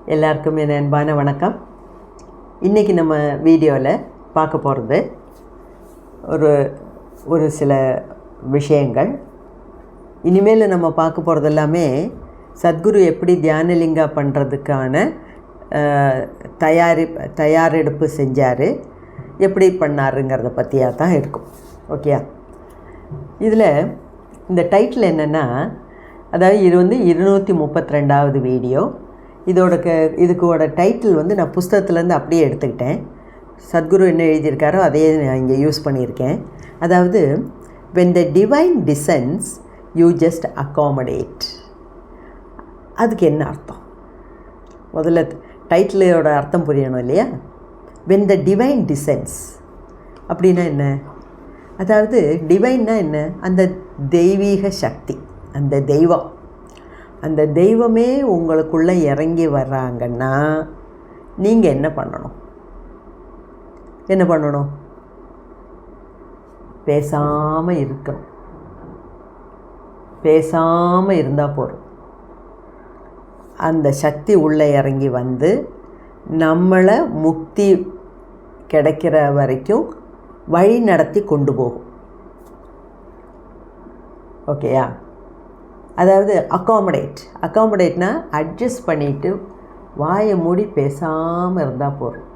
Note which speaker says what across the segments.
Speaker 1: எல்லாருக்கும் என் அன்பான வணக்கம். இன்றைக்கி நம்ம வீடியோவில் பார்க்க போகிறது ஒரு சில விஷயங்கள். இனிமேல் நம்ம பார்க்க போகிறது எல்லாமே சத்குரு எப்படி தியானலிங்கா பண்ணுறதுக்கான தயாரெடுப்பு செஞ்சார், எப்படி பண்ணாருங்கிறத பற்றியாக தான் இருக்கும். ஓகே, இதில் இந்த டைட்டில் என்னென்னா, அதாவது இது 232வது வீடியோ. இதுக்கோட டைட்டில் நான் புஸ்தகத்துலேருந்து அப்படியே எடுத்துக்கிட்டேன். சத்குரு என்ன எழுதியிருக்காரோ அதையே நான் இங்கே யூஸ் பண்ணியிருக்கேன். அதாவது when the divine descends you just accommodate. அதுக்கு என்ன அர்த்தம்? முதல்ல டைட்டிலோட அர்த்தம் புரியணும் இல்லையா? when the divine descends அப்படின்னா என்ன? அதாவது டிவைன்னா என்ன? அந்த தெய்வீக சக்தி, அந்த தெய்வமே உங்களுக்குள்ளே இறங்கி வர்றாங்கன்னா நீங்கள் என்ன பண்ணணும்? பேசாமல் இருக்கணும். பேசாமல் இருந்தால் போதும். அந்த சக்தி உள்ளே இறங்கி வந்து நம்மளை முக்தி கிடைக்கிற வரைக்கும் வழி நடத்தி கொண்டு போகும். ஓகேயா? அதாவது அக்காமடேட்னா அட்ஜஸ்ட் பண்ணிவிட்டு வாயை மூடி பேசாமல் இருந்தால் போதும்.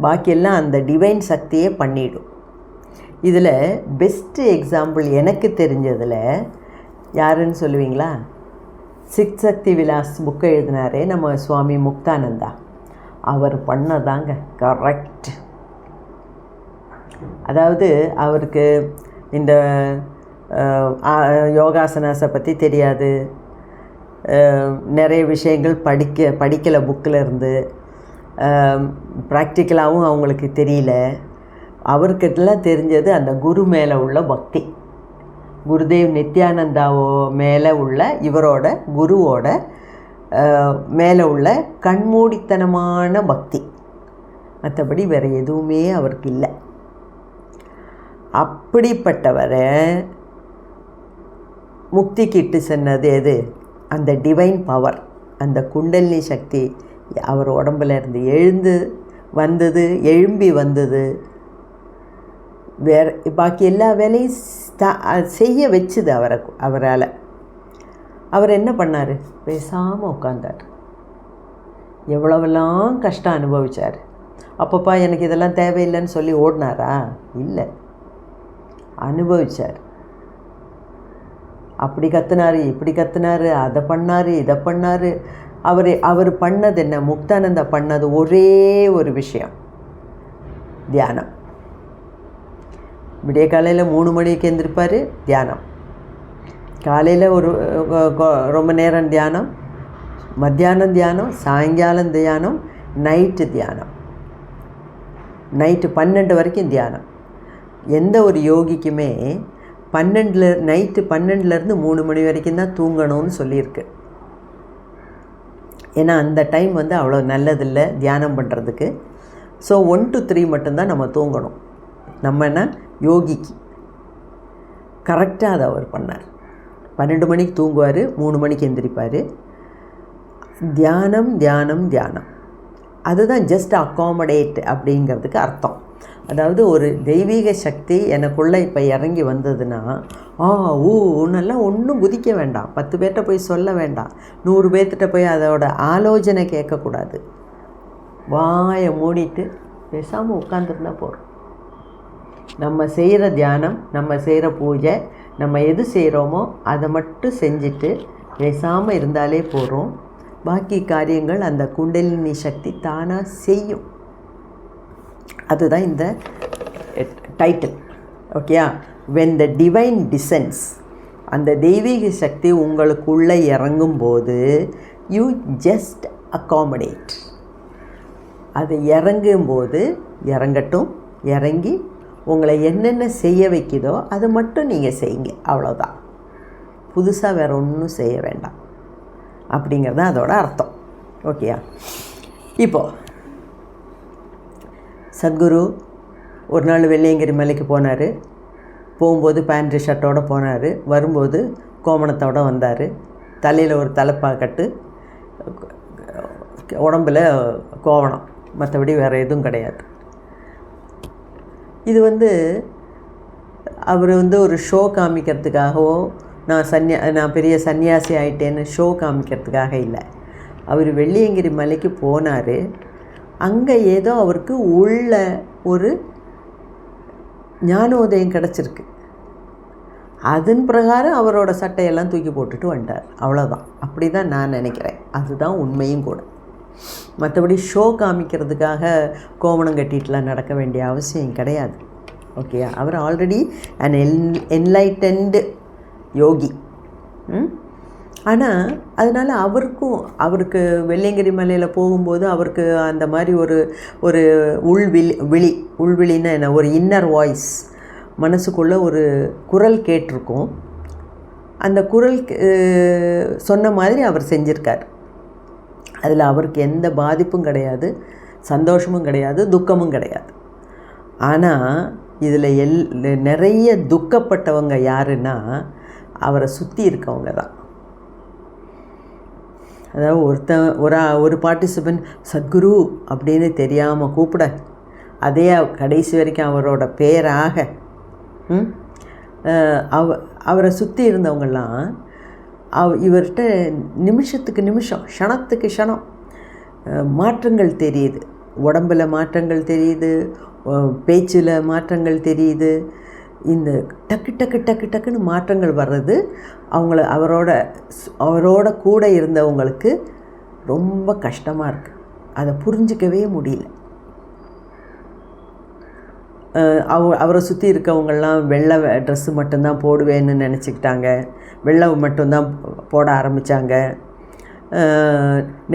Speaker 1: பாக்கியெல்லாம் அந்த டிவைன் சக்தியே பண்ணிவிடும். இதில் பெஸ்ட்டு எக்ஸாம்பிள் எனக்கு தெரிஞ்சதில் யாருன்னு சொல்லுவீங்களா? சிக்சக்தி விலாஸ் புக்கை எழுதினாரே நம்ம சுவாமி முக்தானந்தா. அவர் பண்ணதாங்க கரெக்ட். அதாவது அவருக்கு இந்த யோகாசனாஸை பற்றி தெரியாது, நிறைய விஷயங்கள் படிக்கலை புக்கில் இருந்து, ப்ராக்டிக்கலாகவும் அவங்களுக்கு தெரியல. அவர்கிட்டலாம் தெரிஞ்சது அந்த குரு மேலே உள்ள பக்தி. குருதேவ் நித்யானந்தாவோ மேலே உள்ள இவரோட குருவோட மேலே உள்ள கண்மூடித்தனமான பக்தி. மற்றபடி வேறு எதுவுமே அவருக்கு இல்லை. அப்படிப்பட்டவரை முக்திக்கு இட்டு சென்னது எது? அந்த டிவைன் பவர், அந்த குண்டலினி சக்தி அவர் உடம்புல இருந்து எழும்பி வந்தது. வேறு பாக்கி எல்லா வேலையும் செய்ய வச்சுது அவரால். அவர் என்ன பண்ணார்? பேசாமல் உட்காந்தார். எவ்வளவெல்லாம் கஷ்டம் அனுபவித்தார். அப்பப்பா எனக்கு இதெல்லாம் தேவையில்லைன்னு சொல்லி ஓடினாரா? இல்லை, அனுபவித்தார். அப்படி கத்துனார், இப்படி கத்துனார், அதை பண்ணார், இதை பண்ணார். அவர் பண்ணது என்ன? முக்தானந்தா பண்ணது ஒரே ஒரு விஷயம், தியானம். விடிய காலையில் 3 மணிக்கு எழுந்திருப்பார், தியானம். காலையில் ரொம்ப நேரம் தியானம், மத்தியானம் தியானம், சாயங்காலம் தியானம், நைட்டு தியானம். நைட்டு 12 வரைக்கும் தியானம். எந்த ஒரு யோகிக்குமே நைட்டு 12லேருந்து 3 மணி வரைக்கும் தான் தூங்கணும்னு சொல்லியிருக்கு. ஏன்னா அந்த டைம் அவ்வளோ நல்லதில்லை தியானம் பண்ணுறதுக்கு. ஸோ 1 to 3 மட்டும்தான் நம்ம தூங்கணும். நம்மனா யோகிக்கு கரெக்டாக அதை அவர் பண்ணார். 12 மணிக்கு தூங்குவார், 3 மணிக்கு எந்திரிப்பார். தியானம் தியானம் தியானம். அதுதான் ஜஸ்ட் அக்காமடேட் அப்படிங்கிறதுக்கு அர்த்தம். அதாவது ஒரு தெய்வீக சக்தி எனக்குள்ளே இப்போ இறங்கி வந்ததுன்னா ஊன்னெல்லாம் ஒன்றும் குதிக்க வேண்டாம், 10 பேர்கிட்ட போய் சொல்ல வேண்டாம், 100 பேர்த்திட்ட போய் அதோட ஆலோசனை கேட்கக்கூடாது. வாயை மூடிட்டு பேசாமல் உட்காந்துருந்தா போகிறோம். நம்ம செய்கிற தியானம், நம்ம செய்கிற பூஜை, நம்ம எது செய்கிறோமோ அதை மட்டும் செஞ்சுட்டு பேசாமல் இருந்தாலே போகிறோம். பாக்கி காரியங்கள் அந்த குண்டலினி சக்தி தானாக செய்யும். அதுதான் இந்த டைட்டில். ஓகேயா? when the divine descends, அந்த தெய்வீக சக்தி உங்களுக்குள்ளே இறங்கும்போது you just accommodate. அது இறங்கும்போது இறங்கட்டும், இறங்கி உங்களை என்னென்ன செய்ய வைக்குதோ அதை மட்டும் நீங்கள் செய்யுங்க. அவ்வளோதான். புதுசாக வேறு ஒன்றும் செய்ய வேண்டாம் அப்படிங்கிறது தான் அதோட அர்த்தம். ஓகேயா? இப்போது சத்குரு ஒரு நாள் வெள்ளையங்கிரி மலைக்கு போனார். போகும்போது பேண்ட்ரி ஷர்ட்டோடு போனார். வரும்போது கோமணத்தோடு வந்தார். தலையில் ஒரு தலைப்பாக்கட்டு, உடம்பில் கோவணம், மற்றபடி வேறு எதுவும் கிடையாது. இது அவர் ஒரு ஷோ காமிக்கிறதுக்காகவோ நான் பெரிய சன்னியாசி ஆகிட்டேன்னு ஷோ காமிக்கிறதுக்காக இல்லை. அவர் வெள்ளியங்கிரி மலைக்கு போனார். அங்கே ஏதோ அவருக்கு உள்ள ஒரு ஞானோதயம் கிடச்சிருக்கு. அதன் பிரகாரம் அவரோட சட்டையெல்லாம் தூக்கி போட்டுட்டு வந்துட்டார். அவ்வளோதான். அப்படி தான் நான் நினைக்கிறேன். அதுதான் உண்மையும் கூட. மற்றபடி ஷோ காமிக்கிறதுக்காக கோவணம் கட்டிட்டுலாம் நடக்க வேண்டிய அவசியம் கிடையாது. ஓகே, அவர் ஆல்ரெடி அன் என்லைட்டன்டு யோகி. ஆனால் அதனால் அவருக்கு வெள்ளியங்கிரி மலையில் போகும்போது அவருக்கு அந்த மாதிரி ஒரு உள்விழின்னா என்ன, ஒரு இன்னர் வாய்ஸ், மனசுக்குள்ளே ஒரு குரல் கேட்டிருக்கும். அந்த குரல் சொன்ன மாதிரி அவர் செஞ்சுருக்கார். அதில் அவருக்கு எந்த பாதிப்பும் கிடையாது, சந்தோஷமும் கிடையாது, துக்கமும் கிடையாது. ஆனால் இதில் நிறைய துக்கப்பட்டவங்க யாருன்னா அவரை சுற்றி இருக்கவங்க தான். அதாவது ஒரு பார்ட்டிசிபெண்ட் சத்குரு அப்படின்னு தெரியாமல் கூப்பிட, அதே கடைசி வரைக்கும் அவரோட பேராக அவரை சுற்றி இருந்தவங்கெல்லாம் இவர்கிட்ட நிமிஷத்துக்கு நிமிஷம், க்ஷணத்துக்கு க்ஷணம் மாற்றங்கள் தெரியுது. உடம்பில் மாற்றங்கள் தெரியுது, பேச்சில் மாற்றங்கள் தெரியுது. இந்த டக்கு டக்கு டக்கு டக்குன்னு மாற்றங்கள் வர்றது அவரோட கூட இருந்தவங்களுக்கு ரொம்ப கஷ்டமாக இருக்குது. அதை புரிஞ்சிக்கவே முடியல. அவரை சுற்றி இருக்கவங்கெல்லாம் வெள்ளை ட்ரெஸ்ஸு மட்டும்தான் போடுவேன்னு நினச்சிக்கிட்டாங்க. வெள்ளை மட்டும்தான் போட ஆரம்பித்தாங்க.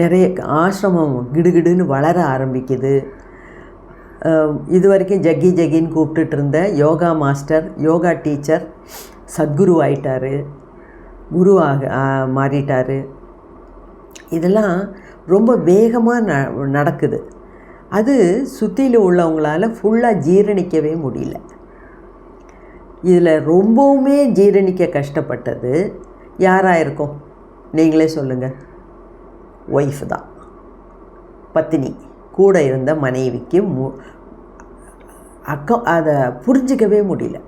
Speaker 1: நிறைய ஆசிரமம் கிடுகிடுன்னு வளர ஆரம்பிக்குது. இது வரைக்கும் ஜக்கி ஜக்கின்னு கூப்பிட்டுட்டு இருந்த யோகா மாஸ்டர், யோகா டீச்சர் சத்குரு ஆயிட்டார், குருவாக மாறிட்டார். இதெல்லாம் ரொம்ப வேகமாக நடக்குது. அது சுற்றியில் உள்ளவங்களால் ஃபுல்லாக ஜீரணிக்கவே முடியல. இதில் ரொம்பவுமே ஜீரணிக்க கஷ்டப்பட்டது யாராக இருக்கும் நீங்களே சொல்லுங்கள்? ஒய்ஃப் தான், பத்தினி, கூட இருந்த மனைவிக்கு அதை புரிஞ்சிக்கவே முடியல.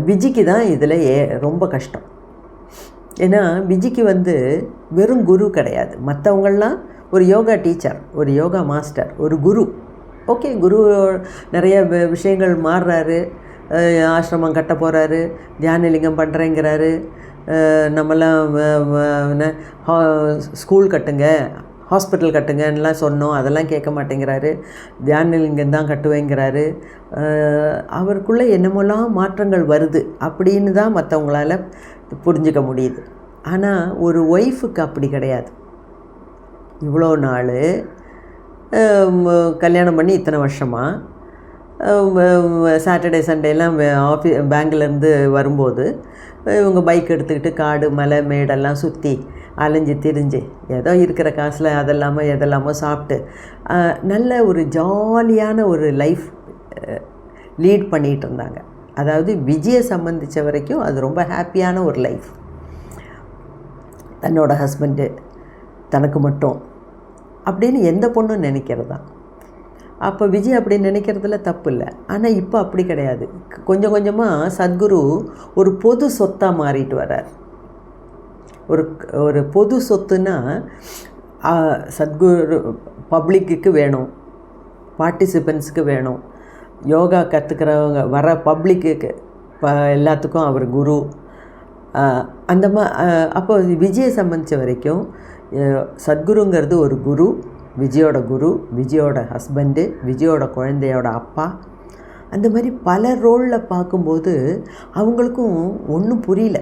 Speaker 1: விஜிக்கு தான் இதில் ரொம்ப கஷ்டம். ஏன்னா விஜிக்கு வெறும் குரு கிடையாது. மற்றவங்கள்லாம் ஒரு யோகா டீச்சர், ஒரு யோகா மாஸ்டர், ஒரு குரு. ஓகே, குரு நிறைய விஷயங்கள் மாறுறாரு. ஆசிரமம் கட்ட போகிறாரு, தியானலிங்கம் பண்ணுறேங்கிறாரு. நம்மலாம் ஸ்கூல் கட்டுங்க, ஹாஸ்பிட்டல் கட்டுங்கன்னெலாம் சொன்னோம், அதெல்லாம் கேட்க மாட்டேங்கிறாரு. தியானலிங்கம் தான் கட்டுவேங்கிறாரு. அவருக்குள்ளே என்னமோலாம் மாற்றங்கள் வருது அப்படின்னு தான் மற்றவங்களால் புரிஞ்சிக்க முடியுது. ஆனால் ஒரு ஒய்ஃபுக்கு அப்படி கிடையாது. இவ்வளோ நாள் கல்யாணம் பண்ணி இத்தனை வருஷமாக சாட்டர்டே சண்டேலாம் பேங்க்லேருந்து வரும்போது இவங்க பைக் எடுத்துக்கிட்டு காடு மலை மேடெல்லாம் சுற்றி அலைஞ்சி திரிஞ்சு ஏதோ இருக்கிற காசில் எதெல்லாமோ சாப்பிட்டு நல்ல ஒரு ஜாலியான ஒரு லைஃப் லீட் பண்ணிகிட்டு இருந்தாங்க. அதாவது விஜயை சம்மந்தித்த வரைக்கும் அது ரொம்ப ஹாப்பியான ஒரு லைஃப். தன்னோட ஹஸ்பண்டு தனக்கு மட்டும் அப்படின்னு எந்த பொண்ணும் நினைக்கிறதா. அப்போ விஜய் அப்படி நினைக்கிறதுல தப்பு இல்லை. ஆனால் இப்போ அப்படி கிடையாது. கொஞ்சம் கொஞ்சமாக சத்குரு ஒரு பொது சொத்தாக மாறிட்டு வர்றார். ஒரு பொது சொத்துன்னா சத்குரு பப்ளிக்கு வேணும், பார்ட்டிசிபெண்ட்ஸுக்கு வேணும், யோகா கற்றுக்கிறவங்க வர பப்ளிக்கு எல்லாத்துக்கும் அவர் குரு. அப்போ விஜயை சம்பந்தித்த வரைக்கும் சத்குருங்கிறது ஒரு குரு, விஜயோட குரு, விஜயோட ஹஸ்பண்டு, விஜயோட குழந்தையோட அப்பா. அந்த மாதிரி பல ரோலில் பார்க்கும்போது அவங்களுக்கும் ஒன்றும் புரியல.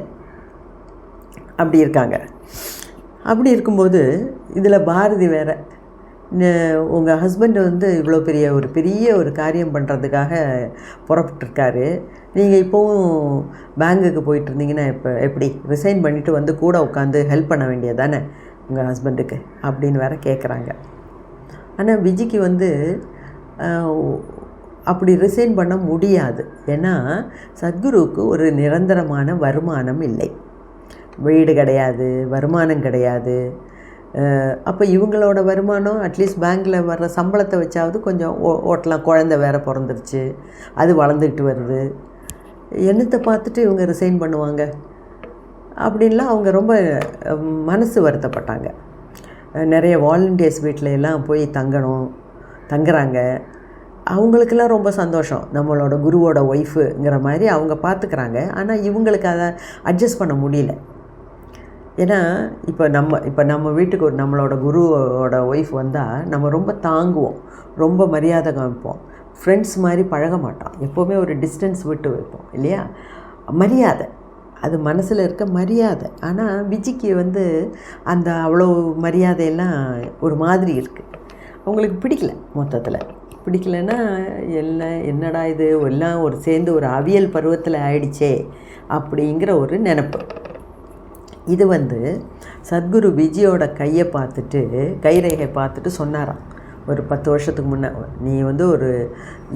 Speaker 1: அப்படி இருக்காங்க. அப்படி இருக்கும்போது இதில் பாரதி வேறு, உங்கள் ஹஸ்பண்டு இவ்வளோ பெரிய ஒரு காரியம் பண்ணுறதுக்காக புறப்பட்டுருக்காரு. நீங்கள் இப்போவும் பேங்குக்கு போயிட்டுருந்தீங்கன்னா எப்படி ரிசைன் பண்ணிவிட்டு கூட உட்காந்து ஹெல்ப் பண்ண வேண்டியது தானே உங்கள் ஹஸ்பண்டுக்கு அப்படின்னு வேறு கேட்குறாங்க. ஆனால் விஜிக்கு அப்படி ரிசைன் பண்ண முடியாது. ஏன்னா சத்குருவுக்கு ஒரு நிரந்தரமான வருமானம் இல்லை. வீடு கிடையாது, வருமானம் கிடையாது. அப்போ இவங்களோட வருமானம் அட்லீஸ்ட் பேங்க்கில் வர்ற சம்பளத்தை வச்சாவது கொஞ்சம் ஓட்டலாம். குழந்தை வேறு பிறந்துருச்சு, அது வளர்ந்துக்கிட்டு வருது. என்னத்தை பார்த்துட்டு இவங்க ரிசைன் பண்ணுவாங்க அப்படின்லாம் அவங்க ரொம்ப மனசு வருத்தப்பட்டாங்க. நிறைய வாலண்டியர்ஸ் வீட்டில எல்லாம் போய் தங்குறாங்க. அவங்களுக்கெல்லாம் ரொம்ப சந்தோஷம், நம்மளோட குருவோட ஒய்ஃபுங்கிற மாதிரி அவங்க பார்த்துக்கிறாங்க. ஆனால் இவங்களுக்கு அதை அட்ஜஸ்ட் பண்ண முடியல. ஏன்னா இப்போ நம்ம வீட்டுக்கு நம்மளோட குருவோட ஒய்ஃப் வந்தால் நம்ம ரொம்ப தாங்குவோம், ரொம்ப மரியாதை காமிப்போம். ஃப்ரெண்ட்ஸ் மாதிரி பழக மாட்டோம், எப்போவுமே ஒரு டிஸ்டன்ஸ் விட்டு வைப்போம் இல்லையா? மரியாதை, அது மனசில் இருக்க மரியாதை. ஆனால் விஜிக்கு அந்த அவ்வளோ மரியாதையெல்லாம் ஒரு மாதிரி இருக்குது. அவங்களுக்கு பிடிக்கல. மொத்தத்தில் பிடிக்கலன்னா என்னடா இது எல்லாம் ஒரு சேர்ந்து ஒரு அவியல் பருவத்தில் ஆயிடுச்சே அப்படிங்கிற ஒரு நினப்பு. இது சத்குரு விஜயோட கையை பார்த்துட்டு, கைரேகை பார்த்துட்டு சொன்னாராம் ஒரு 10 வருஷத்துக்கு முன்னே, நீ ஒரு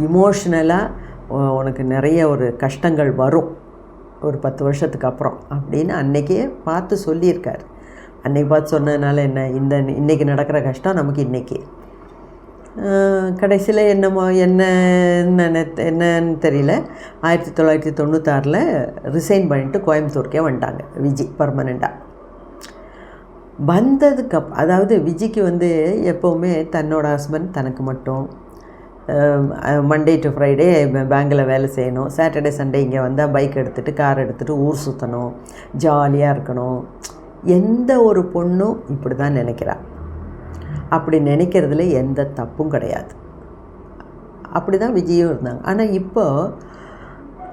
Speaker 1: இமோஷ்னலாக உனக்கு நிறைய ஒரு கஷ்டங்கள் வரும் ஒரு 10 வருஷத்துக்கு அப்புறம் அப்படின்னு அன்றைக்கே பார்த்து சொல்லியிருக்கார். அன்றைக்கி பார்த்து சொன்னதுனால இன்றைக்கி நடக்கிற கஷ்டம் நமக்கு இன்றைக்கி. கடைசியில் என்னன்னு தெரியல, 1996 ரிசைன் பண்ணிட்டு கோயம்புத்தூருக்கே வந்துட்டாங்க விஜி பர்மனெண்ட்டாக. அதாவது விஜிக்கு எப்போவுமே தன்னோட ஹஸ்பண்ட் தனக்கு மட்டும் மண்டே டு ஃப்ரைடே பேங்கில் வேலை செய்யணும், சாட்டர்டே சண்டே இங்கே வந்தால் பைக் எடுத்துகிட்டு கார் எடுத்துகிட்டு ஊர் சுற்றணும், ஜாலியாக இருக்கணும். எந்த ஒரு பொண்ணும் இப்படி தான் நினைக்கிறா. அப்படி நினைக்கிறதுல எந்த தப்பும் கிடையாது. அப்படி தான் விஜயும் இருந்தாங்க. ஆனால் இப்போது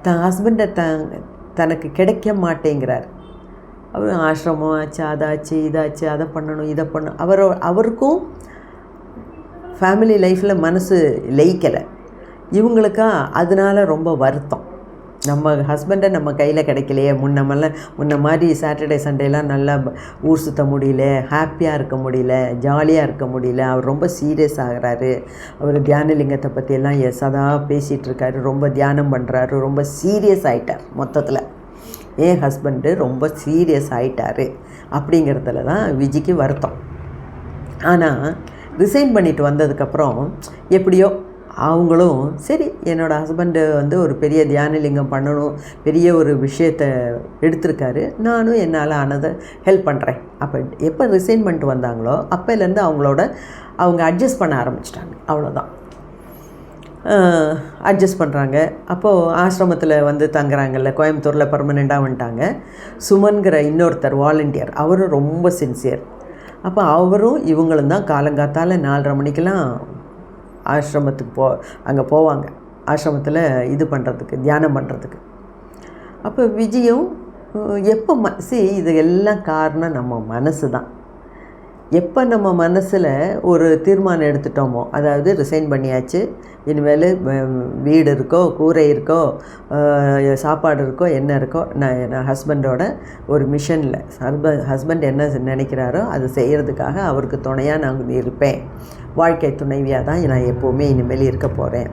Speaker 1: தன் ஹஸ்பண்டை தனக்கு கிடைக்க மாட்டேங்கிறார். அவர் ஆசிரமம் ஆச்சு, அதாச்சு இதாச்சு, அதை பண்ணணும் இதை பண்ணணும். அவருக்கும் ஃபேமிலி லைஃப்பில் மனசு லயிக்கலை. இவங்களுக்கா அதனால ரொம்ப வருத்தம். நம்ம ஹஸ்பண்டை நம்ம கையில் கிடைக்கலையே, முன்ன மாதிரி சாட்டர்டே சண்டேலாம் நல்லா ஊர் சுற்ற முடியல, ஹாப்பியாக இருக்க முடியல, ஜாலியாக இருக்க முடியல. அவர் ரொம்ப சீரியஸ் ஆகிறாரு. அவர் தியானலிங்கத்தை பற்றியெல்லாம் சதா பேசிகிட்ருக்காரு, ரொம்ப தியானம் பண்ணுறாரு, ரொம்ப சீரியஸ் ஆகிட்டார். மொத்தத்தில் என் ஹஸ்பண்டு ரொம்ப சீரியஸ் ஆகிட்டார் அப்படிங்கிறதுல தான் விஜிக்கு வருத்தம். ஆனால் ரிசைன் பண்ணிட்டு வந்ததுக்கப்புறம் எப்படியோ அவங்களும் சரி, என்னோடய ஹஸ்பண்டு ஒரு பெரிய தியானலிங்கம் பண்ணணும், பெரிய ஒரு விஷயத்தை எடுத்திருக்காரு, நானும் என்னால் ஆனதை ஹெல்ப் பண்ணுறேன். அப்போ எப்போ ரிசைன் பண்ணிட்டு வந்தாங்களோ அப்போலேருந்து அவங்க அட்ஜஸ்ட் பண்ண ஆரம்பிச்சிட்டாங்க. அவ்வளோதான், அட்ஜஸ்ட் பண்ணுறாங்க. அப்போது ஆசிரமத்தில் தங்குறாங்கல்ல, கோயம்புத்தூரில் பர்மனெண்ட்டாக வந்துட்டாங்க. சுமன்கிற இன்னொருத்தர் வாலண்டியர், அவரும் ரொம்ப சின்சியர். அப்போ அவரும் இவங்களும் தான் காலங்காத்தால் 4:30 மணிக்கெலாம் ஆசிரமத்துக்கு அங்கே போவாங்க, ஆசிரமத்தில் இது பண்ணுறதுக்கு, தியானம் பண்ணுறதுக்கு. அப்போ விஜயும் எப்போ இது எல்லாம் காரணம் நம்ம மனசு தான். எப்போ நம்ம மனசில் ஒரு தீர்மானம் எடுத்துட்டோமோ, அதாவது ரிசைன் பண்ணியாச்சு, இனிமேல் வீடு இருக்கோ, கூரை இருக்கோ, சாப்பாடு இருக்கோ, என்ன இருக்கோ, நான் ஹஸ்பண்டோட ஒரு மிஷனில் ஹஸ்பண்ட் என்ன நினைக்கிறாரோ அது செய்கிறதுக்காக அவருக்கு துணையாக நான் இருப்பேன், வாழ்க்கை துணைவியாக தான் நான் எப்போவுமே இனிமேல் இருக்க போகிறேன்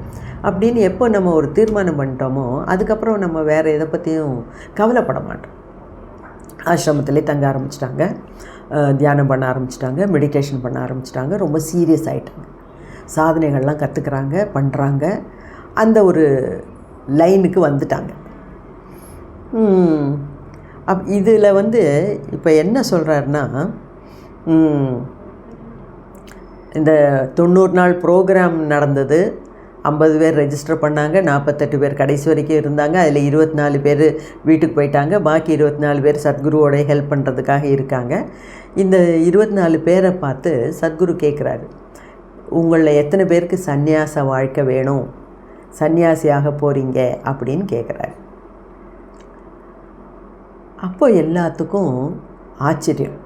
Speaker 1: அப்படின்னு எப்போ நம்ம ஒரு தீர்மானம் பண்ணிட்டோமோ அதுக்கப்புறம் நம்ம வேறு எதை பற்றியும் கவலைப்பட மாட்டோம். ஆசிரமத்திலே தங்க ஆரம்பிச்சிட்டாங்க, தியானம் பண்ண ஆரம்பிச்சிட்டாங்க, மெடிடேஷன் பண்ண ஆரம்பிச்சிட்டாங்க, ரொம்ப சீரியஸ் ஆகிட்டாங்க, சாதனைகள்லாம் கற்றுக்குறாங்க, பண்ணுறாங்க, அந்த ஒரு லைனுக்கு வந்துட்டாங்க. இதில் இப்போ என்ன சொல்கிறாருன்னா, இந்த 90 நாள் ப்ரோக்ராம் நடந்தது, 50 பேர் ரெஜிஸ்டர் பண்ணாங்க, 48 பேர் கடைசி வரைக்கும் இருந்தாங்க. அதில் 24 பேர் வீட்டுக்கு போயிட்டாங்க, பாக்கி 24 பேர் சத்குருவோட ஹெல்ப் பண்ணுறதுக்காக இருக்காங்க. இந்த 24 பேரை பார்த்து சத்குரு கேட்குறாரு, உங்களில் எத்தனை பேருக்கு சந்நியாச வாழ்க்கை வேணும், சந்நியாசியாக போகிறீங்க அப்படின்னு கேட்குறாரு. அப்போ எல்லாத்துக்கும் ஆச்சரியம்.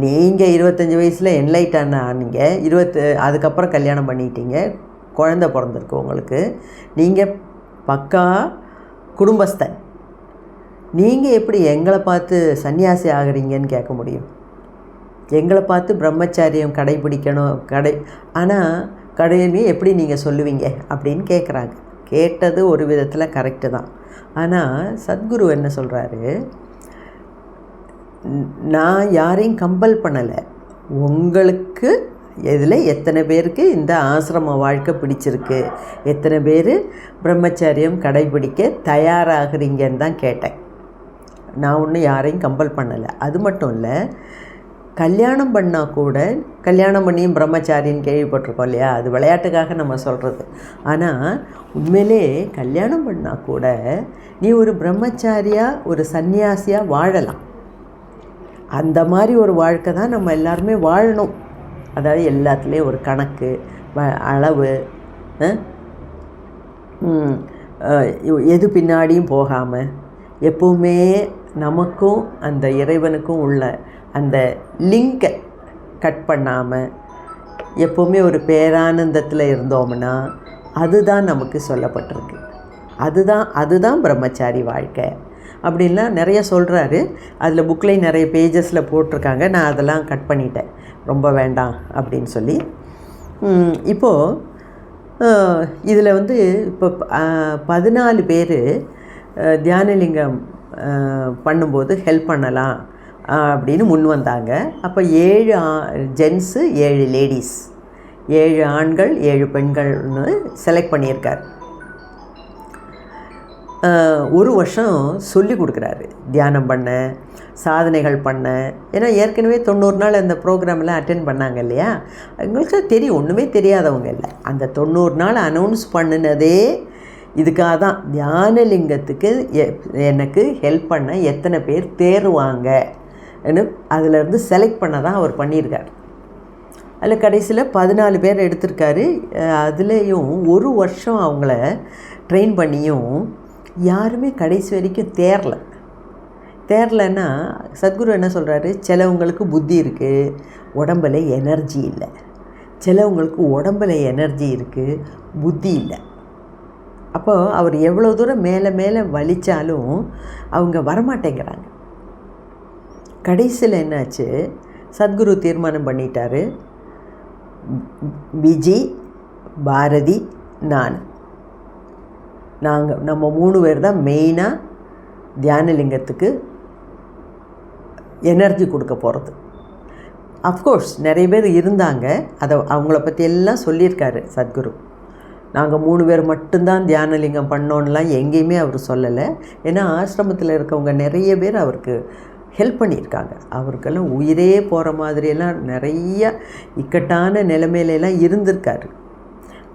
Speaker 1: நீங்கள் 25 வயசில் என்லைட் ஆனீங்க, அதுக்கப்புறம் கல்யாணம் பண்ணிட்டீங்க, குழந்தை பிறந்திருக்கு உங்களுக்கு, நீங்கள் பக்கா குடும்பஸ்தன், நீங்கள் எப்படி எங்களை பார்த்து சன்னியாசி ஆகிறீங்கன்னு கேட்க முடியும்? எங்களை பார்த்து பிரம்மச்சாரியம் கடைபிடிக்கணும், ஆனால் கடையினே எப்படி நீங்கள் சொல்லுவீங்க அப்படின்னு கேட்குறாங்க. கேட்டது ஒரு விதத்தில் கரெக்டு தான். ஆனால் சத்குரு என்ன சொல்கிறாரு, நான் யாரையும் கம்பல் பண்ணலை, உங்களுக்கு இதில் எத்தனை பேருக்கு இந்த ஆசிரம வாழ்க்கை பிடிச்சிருக்கு, எத்தனை பேர் பிரம்மச்சரியம் கடைபிடிக்க தயாராகிறீங்கன்னு தான் கேட்டேன். நான் ஒன்றும் யாரையும் கம்பல் பண்ணலை. அது மட்டும் இல்லை, கல்யாணம் பண்ணால் கூட, கல்யாணம் பண்ணியும் பிரம்மச்சாரின்னு கேள்விப்பட்டிருக்கோம் இல்லையா, அது விளையாட்டுக்காக நம்ம சொல்கிறது. ஆனால் உண்மையிலே கல்யாணம் பண்ணால் கூட நீ ஒரு பிரம்மச்சாரியாக ஒரு சன்னியாசியாக வாழலாம். அந்த மாதிரி ஒரு வாழ்க்கை தான் நம்ம எல்லாருமே வாழணும். அதாவது எல்லாத்துலேயும் ஒரு கணக்கு, அளவு, எது பின்னாடியும் போகாமல், எப்போவுமே நமக்கும் அந்த இறைவனுக்கும் உள்ள அந்த லிங்கை கட் பண்ணாமல் எப்போவுமே ஒரு பேரானந்தத்தில் இருந்தோம்னா அதுதான் நமக்கு சொல்லப்பட்டிருக்கு. அதுதான் பிரம்மச்சாரி வாழ்க்கை அப்படின்லாம் நிறைய சொல்கிறாரு. அதில் புக்கில் நிறைய பேஜஸில் போட்டிருக்காங்க. நான் அதெல்லாம் கட் பண்ணிட்டேன், ரொம்ப வேண்டாம் அப்படின்னு சொல்லி. இப்போது இதில் இப்போ 14 பேர் தியானலிங்கம் பண்ணும்போது ஹெல்ப் பண்ணலாம் அப்படின்னு முன் வந்தாங்க. அப்போ 7 ஜென்ஸு 7 லேடிஸ், 7 ஆண்கள் 7 பெண்கள்னு செலக்ட் பண்ணியிருக்கார். ஒரு வருஷம் சொல்லி கொடுக்குறாரு தியானம் பண்ண, சாதனைகள் பண்ண. ஏன்னா ஏற்கனவே 90 நாள் அந்த ப்ரோக்ராம்லாம் அட்டென்ட் பண்ணாங்க இல்லையா, எங்களுக்கு தெரியும், ஒன்றுமே தெரியாதவங்க இல்லை. அந்த 90 நாள் அனௌன்ஸ் பண்ணினதே இதுக்காக தான், தியானலிங்கத்துக்கு எனக்கு ஹெல்ப் பண்ண எத்தனை பேர் தேருவாங்கன்னு அதிலேருந்து செலக்ட் பண்ண தான் அவர் பண்ணியிருக்கார். அதில் கடைசியில் 14 பேர் எடுத்திருக்காரு. அதுலேயும் ஒரு வருஷம் அவங்கள ட்ரெயின் பண்ணியும் யாருமே கடைசி வரைக்கும் தேரலைன்னா சத்குரு என்ன சொல்கிறாரு, சிலவங்களுக்கு புத்தி இருக்குது, உடம்பில் எனர்ஜி இல்லை. சிலவங்களுக்கு உடம்பில் எனர்ஜி இருக்குது, புத்தி இல்லை. அப்போது அவர் எவ்வளோ தூரம் மேலே மேலே வலித்தாலும் அவங்க வரமாட்டேங்கிறாங்க. கடைசியில் என்னாச்சு, சத்குரு தீர்மானம் பண்ணிட்டார், விஜி, பாரதி, நம்ம 3 பேர் தான் மெயினாக தியானலிங்கத்துக்கு எனர்ஜி கொடுக்க போகிறது. அஃப்கோர்ஸ் நிறைய பேர் இருந்தாங்க, அவங்கள பற்றி எல்லாம் சொல்லியிருக்காரு சத்குரு. நாங்கள் 3 பேர் மட்டும்தான் தியானலிங்கம் பண்ணோன்னெலாம் எங்கேயுமே அவர் சொல்லலை. ஏன்னா ஆசிரமத்தில் இருக்கவங்க நிறைய பேர் அவருக்கு ஹெல்ப் பண்ணியிருக்காங்க. அவருக்கெல்லாம் உயிரே போகிற மாதிரியெல்லாம் நிறைய இக்கட்டான நிலைமையிலெல்லாம் இருந்திருக்காரு.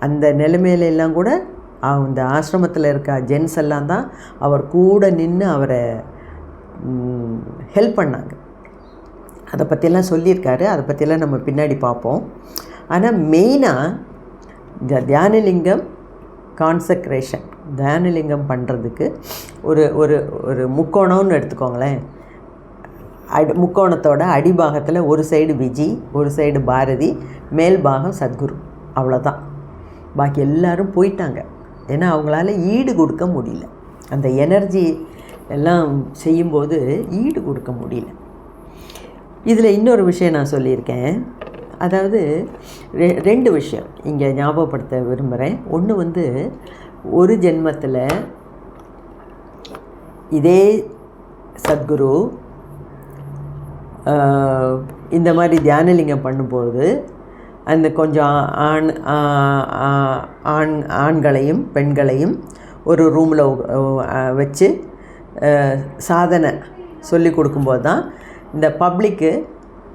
Speaker 1: அந்த நிலைமையிலெல்லாம் கூட அந்த ஆசிரமத்தில் இருக்க ஜென்ஸ் எல்லாம் தான் அவர் கூட நின்று அவரை ஹெல்ப் பண்ணாங்க. அதை பற்றியெல்லாம் சொல்லியிருக்காரு. அதை பற்றியெல்லாம் நம்ம பின்னாடி பார்ப்போம். ஆனால் மெயினாக இந்த தியானலிங்கம் கான்சக்ரேஷன், தியானலிங்கம் பண்ணுறதுக்கு ஒரு ஒரு ஒரு முக்கோணம்னு எடுத்துக்கோங்களேன். முக்கோணத்தோட அடிபாகத்தில் ஒரு சைடு விஜி, ஒரு சைடு பாரதி, மேல் பாகம் சத்குரு. அவ்வளோதான். பாக்கி எல்லோரும் போயிட்டாங்க. ஏன்னா அவங்களால ஈடு கொடுக்க முடியல. அந்த எனர்ஜி எல்லாம் செய்யும்போது ஈடு கொடுக்க முடியல. இதில் இன்னொரு விஷயம் நான் சொல்லியிருக்கேன். அதாவது 2 விஷயம் இங்கே ஞாபகப்படுத்த விரும்புகிறேன். ஒன்று ஒரு ஜென்மத்தில் இதே சத்குரு இந்த மாதிரி தியானலிங்கம் பண்ணும்போது அந்த கொஞ்சம் ஆண்களையும் பெண்களையும் ஒரு ரூமில் வச்சு சாதனை சொல்லி கொடுக்கும்போது தான் இந்த பப்ளிக்கு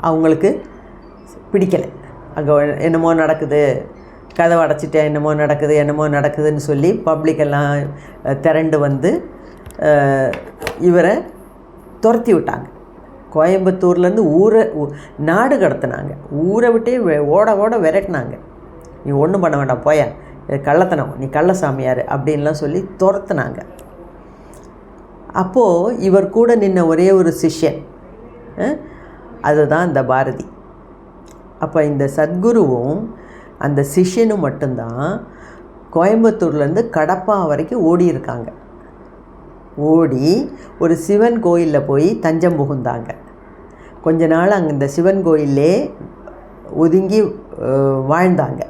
Speaker 1: அவங்களுக்கு பிடிக்கலை. அங்கே என்னமோ நடக்குது, கதவை அடைச்சிட்டேன், என்னமோ நடக்குதுன்னு சொல்லி பப்ளிக்கெல்லாம் திரண்டு வந்து இவரை துரத்தி விட்டாங்க. கோயம்புத்தூர்லேருந்து நாடு கடத்தினாங்க. ஊரை விட்டே ஓட விரட்டினாங்க. நீ ஒன்றும் பண்ண வேண்டாம், போயா, கள்ளத்தனம், நீ கள்ளசாமியார் அப்படின்லாம் சொல்லி துரத்துனாங்க. அப்போது இவர் கூட நின்ன ஒரே ஒரு சிஷ்யன், அதுதான் இந்த பாரதி. அப்போ இந்த சத்குருவும் அந்த சிஷ்யனும் மட்டும்தான் கோயம்புத்தூர்லேருந்து கடப்பா வரைக்கும் ஓடி இருக்காங்க. ஓடி ஒரு சிவன் கோயிலில் போய் தஞ்சம் புகுந்தாங்க. கொஞ்ச நாள் அங்கே இந்த சிவன் கோயிலே ஒதுங்கி வாழ்ந்தாங்க.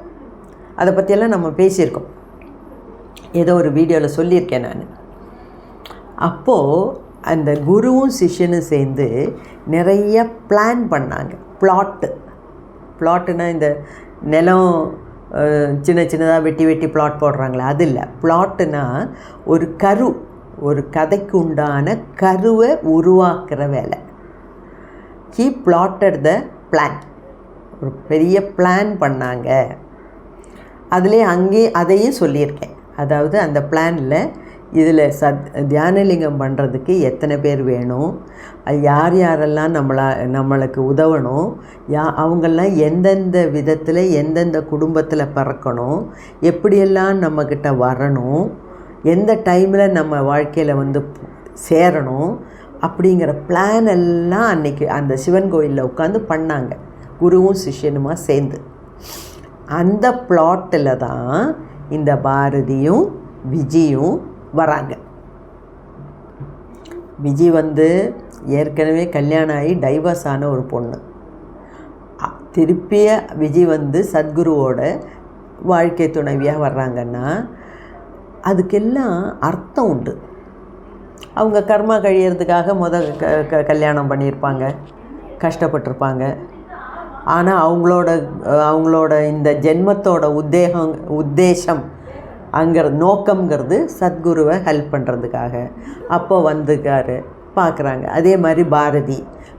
Speaker 1: அதை பற்றியெல்லாம் நம்ம பேசியிருக்கோம், ஏதோ ஒரு வீடியோவில் சொல்லியிருக்கேன் நான். அப்போது அந்த குருவும் சிஷ்யனும் சேர்ந்து நிறைய பிளான் பண்ணாங்க, பிளாட்டுன்னா இந்த நிலம் சின்ன சின்னதாக வெட்டி வெட்டி பிளாட் போடுறாங்களே அது இல்லை. பிளாட்டுனா ஒரு கரு, ஒரு கதைக்கு உண்டான கருவை உருவாக்குற வேலை. He blotted the plan. ஒரு பெரிய பிளான் பண்ணாங்க. அதுலேயே அதையும் சொல்லியிருக்கேன். அதாவது அந்த பிளானில் இதில் தியானலிங்கம் பண்ணுறதுக்கு எத்தனை பேர் வேணும், யார் யாரெல்லாம் நம்மளுக்கு உதவணும், அவங்கெல்லாம் எந்தெந்த விதத்தில் எந்தெந்த குடும்பத்தில் பிறக்கணும், எப்படியெல்லாம் நம்மக்கிட்ட வரணும், எந்த டைமில் நம்ம வாழ்க்கையில் சேரணும் அப்படிங்கிற பிளான் எல்லாம் அன்றைக்கி அந்த சிவன் கோயிலில் உட்காந்து பண்ணாங்க, குருவும் சிஷ்யனுமா சேர்ந்து. அந்த பிளாட்டில் தான் இந்த பாரதியும் விஜயும் வராங்க. விஜி ஏற்கனவே கல்யாணம் ஆகி டைவர்ஸ் ஆன ஒரு பொண்ணு. திருப்பிய விஜி சத்குருவோட வாழ்க்கை துணைவியாக வர்றாங்கன்னா அதுக்கெல்லாம் அர்த்தம் உண்டு. அவங்க கர்மா கழியறதுக்காக கல்யாணம் பண்ணியிருப்பாங்க, கஷ்டப்பட்டிருப்பாங்க. ஆனால் அவங்களோட இந்த ஜென்மத்தோட உத்தேசம் நோக்கங்கிறது சத்குருவை ஹெல்ப் பண்ணுறதுக்காக. அப்போ வந்துக்காரு பார்க்குறாங்க. அதே மாதிரி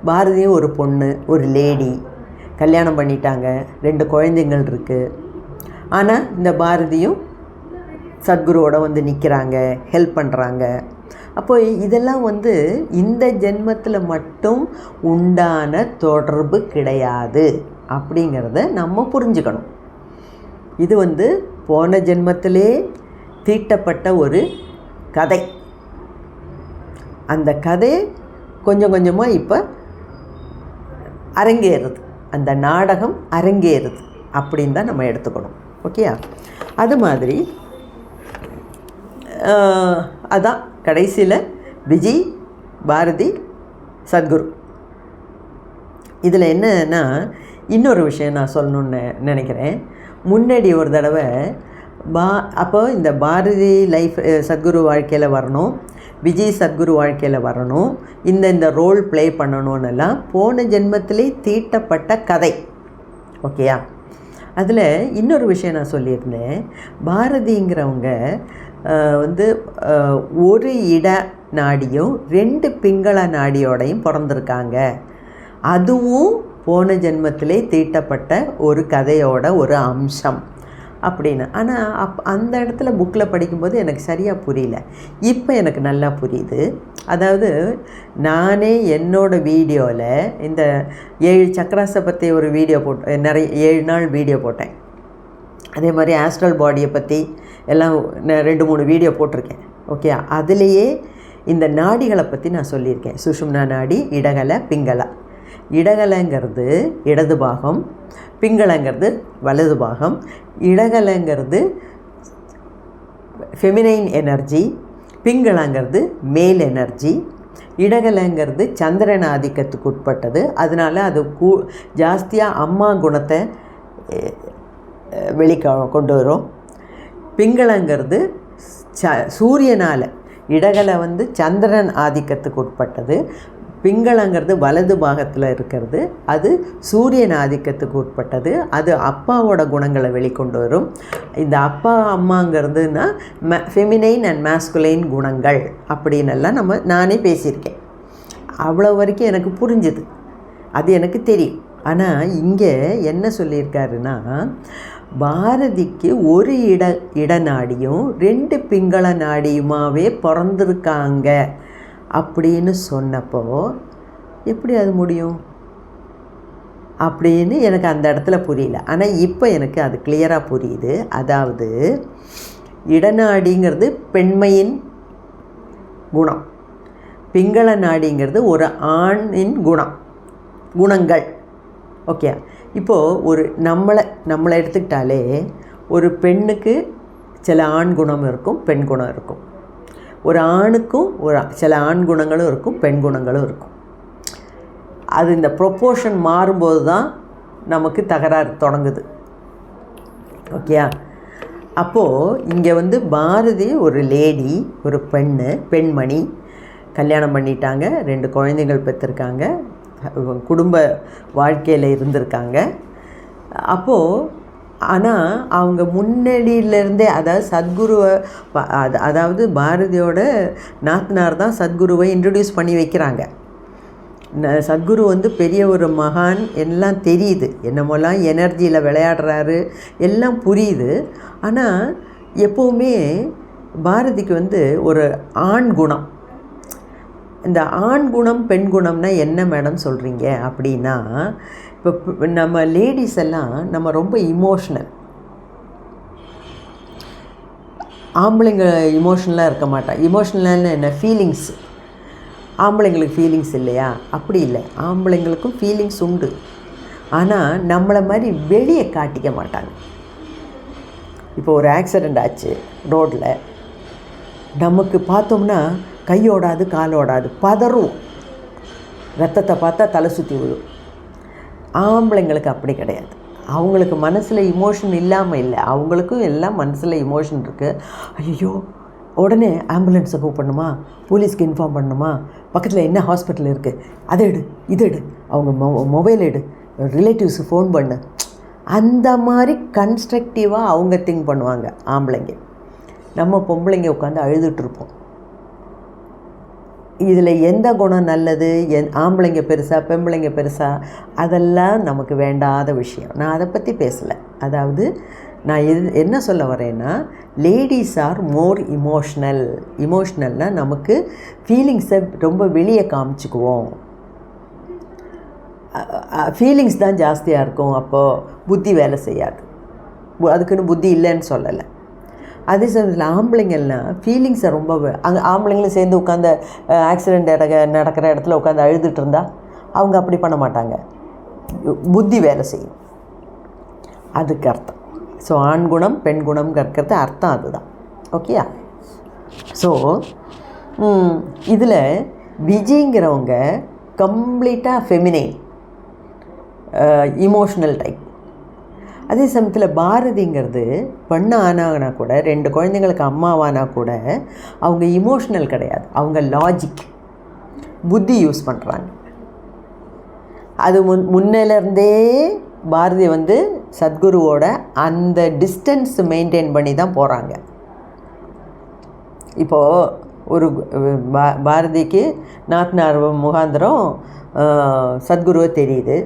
Speaker 1: பாரதியும் ஒரு பொண்ணு, ஒரு லேடி, கல்யாணம் பண்ணிட்டாங்க, 2 குழந்தைங்கள் இருக்குது. ஆனால் இந்த பாரதியும் சத்குருவோட நிற்கிறாங்க, ஹெல்ப் பண்ணுறாங்க. அப்போ இதெல்லாம் இந்த ஜென்மத்தில் மட்டும் உண்டான தொடர்பு கிடையாது அப்படிங்கிறத நம்ம புரிஞ்சுக்கணும். இது போன ஜென்மத்திலே தீட்டப்பட்ட ஒரு கதை. அந்த கதை கொஞ்சம் கொஞ்சமாக இப்போ அரங்கேறுது, அந்த நாடகம் அரங்கேறுது அப்படின்னு தான் நம்ம எடுத்துக்கணும். ஓகேயா? அது மாதிரி அதான் கடைசியில் விஜய், பாரதி, சத்குரு. இதில் என்னன்னா இன்னொரு விஷயம் நான் சொல்லணுன்னு நினைக்கிறேன். முன்னாடி ஒரு தடவை அப்போ இந்த பாரதி லைஃப் சத்குரு வாழ்க்கையில் வரணும், விஜய் சத்குரு வாழ்க்கையில் வரணும், இந்த ரோல் ப்ளே பண்ணணுன்னெல்லாம் போன ஜென்மத்திலே தீட்டப்பட்ட கதை. ஓகேயா? அதில் இன்னொரு விஷயம் நான் சொல்லியிருந்தேன். பாரதிங்கிறவங்க ஒரு இட நாடியும் 2 பிங்கள நாடியோடையும் பிறந்திருக்காங்க. அதுவும் போன ஜென்மத்திலே தீட்டப்பட்ட ஒரு கதையோட ஒரு அம்சம் அப்படின்னு. ஆனால் அந்த இடத்துல புக்கில் படிக்கும்போது எனக்கு சரியாக புரியல. இப்போ எனக்கு நல்லா புரியுது. அதாவது நானே என்னோடய வீடியோவில் இந்த 7 சக்கராஸை பற்றி ஒரு வீடியோ நிறைய 7 நாள் வீடியோ போட்டேன். அதே மாதிரி ஆஸ்ட்ரல் பாடியை பற்றி எல்லாம் 2-3 வீடியோ போட்டிருக்கேன். ஓகே? அதுலேயே இந்த நாடிகளை பற்றி நான் சொல்லியிருக்கேன். சுஷும்னா நாடி, இடகலை, பிங்களா. இடகலைங்கிறது இடது பாகம், பிங்களங்கிறது வலது பாகம். இடகலைங்கிறது ஃபெமினைன் எனர்ஜி, பிங்களங்கிறது மேல் எனர்ஜி. இடகலைங்கிறது சந்திரன் ஆதிக்கத்துக்கு உட்பட்டது. அதனால் அது ஜாஸ்தியாக அம்மா குணத்தை கொண்டு வரும். பிங்களங்கிறது சூரியனால், இடகலை சந்திரன் ஆதிக்கத்துக்கு உட்பட்டது. பிங்களங்கிறது வலது பாகத்தில் இருக்கிறது, அது சூரியன் ஆதிக்கத்துக்கு உட்பட்டது. அது அப்பாவோட குணங்களை வெளிக்கொண்டு வரும். இந்த அப்பா அம்மாங்கிறதுனா ஃபெமினைன் அண்ட் மேஸ்குலைன் குணங்கள் அப்படின்னெல்லாம் நானே பேசியிருக்கேன். அவ்வளோ வரைக்கும் எனக்கு புரிஞ்சுது, அது எனக்கு தெரியும். ஆனால் இங்கே என்ன சொல்லியிருக்காருன்னா, பாரதிக்கு ஒரு இடநாடியும் 2 பிங்கள நாடியுமாவே பிறந்திருக்காங்க அப்படின்னு சொன்னப்போ எப்படி அது முடியும் அப்படின்னு எனக்கு அந்த இடத்துல புரியல. ஆனால் இப்போ எனக்கு அது கிளியராக புரியுது. அதாவது இடநாடிங்கிறது பெண்மையின் குணம், பிங்கள நாடிங்கிறது ஒரு ஆணின் குணங்கள். ஓகே? இப்போது நம்மளை எடுத்துக்கிட்டாலே ஒரு பெண்ணுக்கு சில ஆண் குணம் இருக்கும், பெண் குணம் இருக்கும். ஒரு ஆணுக்கும் சில ஆண் குணங்களும் இருக்கும், பெண் குணங்களும் இருக்கும். அது இந்த ப்ரொப்போர்ஷன் மாறும்போது தான் நமக்கு தகராறு தொடங்குது. ஓகேயா? அப்போது இங்கே பாரதி ஒரு லேடி, ஒரு பெண்மணி, கல்யாணம் பண்ணிட்டாங்க, 2 குழந்தைகள் பெற்றிருக்காங்க, குடும்ப வாழ்க்கையில் இருந்திருக்காங்க. அப்போது ஆனால் அவங்க முன்னாடியிலேருந்தே, அதாவது சத்குருவை அதாவது பாரதியோட நாத்தனார் தான் சத்குருவை இன்ட்ரடியூஸ் பண்ணி வைக்கிறாங்க. சத்குரு வந்து பெரிய ஒரு மகான் எல்லாம் தெரியுது, என்னமோலாம் எனர்ஜியில் விளையாடுறாரு எல்லாம் புரியுது. ஆனால் எப்போவுமே பாரதிக்கு வந்து ஒரு ஆண் குணம். இந்த ஆண் குணம் பெண் குணம்னா என்ன மேடம் சொல்கிறீங்க அப்படின்னா, இப்போ நம்ம லேடிஸ் எல்லாம் நம்ம ரொம்ப இமோஷ்னல். ஆம்பளைங்க இமோஷ்னலாக இருக்க மாட்டாங்க. இமோஷ்னலான என்ன, ஃபீலிங்ஸ். ஆம்பளைங்களுக்கு ஃபீலிங்ஸ் இல்லையா? அப்படி இல்லை, ஆம்பளைங்களுக்கும் ஃபீலிங்ஸ் உண்டு. ஆனால் நம்மளை மாதிரி வெளியே காட்டிக்க மாட்டாங்க. இப்போ ஒரு ஆக்சிடெண்ட் ஆச்சு ரோட்டில், நமக்கு பார்த்தோம்னா கையோடாது காலோடாது, பதறும். ரத்தத்தை பார்த்தா தலை சுற்றி விழும். ஆம்பளைங்களுக்கு அப்படி கிடையாது. அவங்களுக்கு மனசில் இமோஷன் இல்லாமல் இல்லை, அவங்களுக்கும் எல்லாம் மனசில் இமோஷன் இருக்குது. ஐயோ, உடனே ஆம்புலன்ஸை கூப்பிடணுமா, போலீஸ்க்கு இன்ஃபார்ம் பண்ணணுமா, பக்கத்தில் என்ன ஹாஸ்பிட்டல் இருக்குது, அதை எடு இது எடு, அவங்க மொபைல் எடு, ரிலேட்டிவ்ஸு ஃபோன் பண்ணு. அந்த மாதிரி கன்ஸ்ட்ரக்டிவாக அவங்க திங்க் பண்ணுவாங்க ஆம்பளைங்க. நம்ம பொம்பளைங்க உட்காந்து அழுதுகிட்ருப்போம். இதில் எந்த குணம் நல்லது, ஆம்பளைங்க பெருசா பெம்பளைங்க பெருசா, அதெல்லாம் நமக்கு வேண்டாத விஷயம். நான் அதை பற்றி பேசலை. அதாவது நான் என்ன சொல்ல வரேன்னா, லேடிஸ் ஆர் மோர் இமோஷ்னல். இமோஷ்னல்னால் நமக்கு ஃபீலிங்ஸை ரொம்ப வெளியே காமிச்சிக்குவோம். ஃபீலிங்ஸ் தான் ஜாஸ்தியாக இருக்கும். அப்போது புத்தி வேலை செய்யாது. அதுக்குன்னு புத்தி இல்லைன்னு சொல்லலை. அதே சமயத்தில் ஆம்பளைங்கள்லாம் ஃபீலிங்ஸை ரொம்ப அங்கே ஆம்பளைங்களும் சேர்ந்து உட்காந்து ஆக்சிடெண்ட் நடக்கிற இடத்துல உட்காந்து அழுதுட்டு இருந்தால் அவங்க அப்படி பண்ண மாட்டாங்க. புத்தி வேலை செய்யும். அதுக்கு அர்த்தம். ஸோ ஆண் குணம் பெண் குணம்ங்கிறது அர்த்தம் அதுதான். ஓகேயா? ஸோ இதில் விஜய்ங்கிறவங்க கம்ப்ளீட்டாக ஃபெமினைன், இமோஷ்னல் டைப். அதே சமயத்தில் பாரதிங்கிறது பெண்ணு ஆனாங்கன்னா கூட, 2 குழந்தைங்களுக்கு அம்மாவானா கூட அவங்க இமோஷ்னல் கிடையாது. அவங்க லாஜிக், புத்தி யூஸ் பண்ணுறாங்க. அது முன்னிலேருந்தே பாரதி வந்து சத்குருவோட அந்த டிஸ்டன்ஸ் மெயின்டைன் பண்ணி தான் போகிறாங்க. இப்போது ஒரு பாரதிக்கு நாத்தனார் முகாந்திரம் சத்குருவை தெரியுது,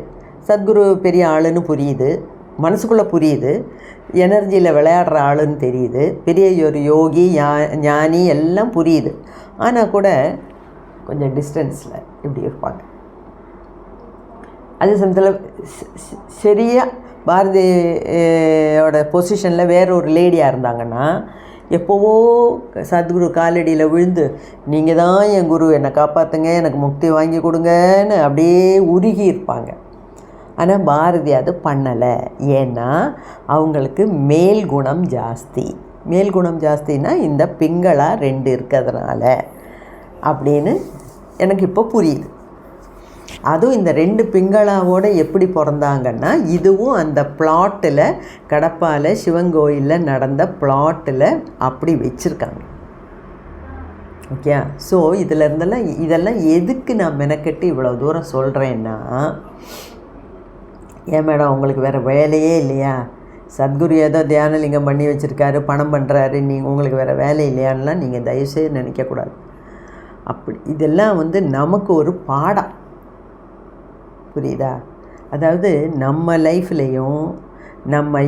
Speaker 1: சத்குரு பெரிய ஆளுன்னு புரியுது, மனசுக்குள்ளே புரியுது, எனர்ஜியில் விளையாடுற ஆளுன்னு தெரியுது, பெரிய ஒரு யோகி ஞானி எல்லாம் புரியுது. ஆனால் கூட கொஞ்சம் டிஸ்டன்ஸில் இப்படி இருப்பாங்க. அதே சமயத்தில் சரியாக பாரதியோட பொசிஷனில் வேற ஒரு லேடியாக இருந்தாங்கன்னா, எப்போவோ சத்குரு காலடியில் விழுந்து, நீங்கள் தான் என் குரு, என்னை காப்பாற்றுங்க, எனக்கு முக்தி வாங்கி கொடுங்கன்னு அப்படியே உருகி இருப்பாங்க. ஆனால் பாரதி அது பண்ணலை. ஏன்னா அவங்களுக்கு மேல் குணம் ஜாஸ்தி. மேல் குணம் ஜாஸ்தின்னா இந்த பிங்களா 2 இருக்கிறதுனால அப்படின்னு எனக்கு இப்போ புரியுது. அதுவும் இந்த 2 பிங்களாவோடு எப்படி பிறந்தாங்கன்னா, இதுவும் அந்த பிளாட்டில் கடப்பால் சிவங்கோயிலில் நடந்த பிளாட்டில் அப்படி வச்சுருக்காங்க. ஓகே? ஸோ இதெல்லாம் எதுக்கு நான் மெனக்கெட்டு இவ்வளோ தூரம் சொல்கிறேன்னா, ஏன் மேடம் உங்களுக்கு வேறு வேலையே இல்லையா? சத்குரு ஏதோ தியானலிங்கம் பண்ணி வச்சுருக்காரு, பணம் பண்ணுறாரு, உங்களுக்கு வேறு வேலை இல்லையான்லாம் நீங்கள் தயவுசெய்து நினைக்கக்கூடாது. அப்படி இதெல்லாம் வந்து நமக்கு ஒரு பாடம், புரியுதா? அதாவது நம்ம லைஃப்லேயும் நம்ம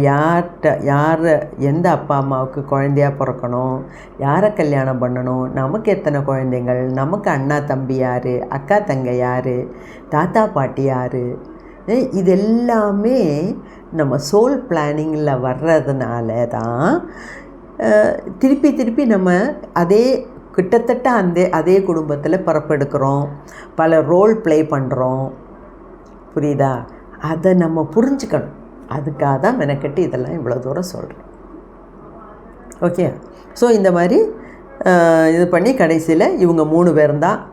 Speaker 1: யார் எந்த அப்பா அம்மாவுக்கு குழந்தையாக பிறக்கணும், யாரை கல்யாணம் பண்ணணும், நமக்கு எத்தனை குழந்தைங்கள், நமக்கு அண்ணா தம்பி யார், அக்கா தங்கை யார், தாத்தா பாட்டி யார், இதெல்லாமே நம்ம சோல் பிளானிங்கில் வர்றதுனால தான் திருப்பி நம்ம கிட்டத்தட்ட அதே குடும்பத்தில் பிறப்பெடுக்கிறோம், பல ரோல் ப்ளே பண்ணுறோம். புரியுதா? அதை நம்ம புரிஞ்சுக்கணும். அதுக்காக தான் மெனக்கெட்டு இதெல்லாம் இவ்வளோ தூரம் சொல்கிறேன். ஓகே? ஸோ இந்த மாதிரி இது பண்ணி கடைசியில் இவங்க 3 பேரும் தான்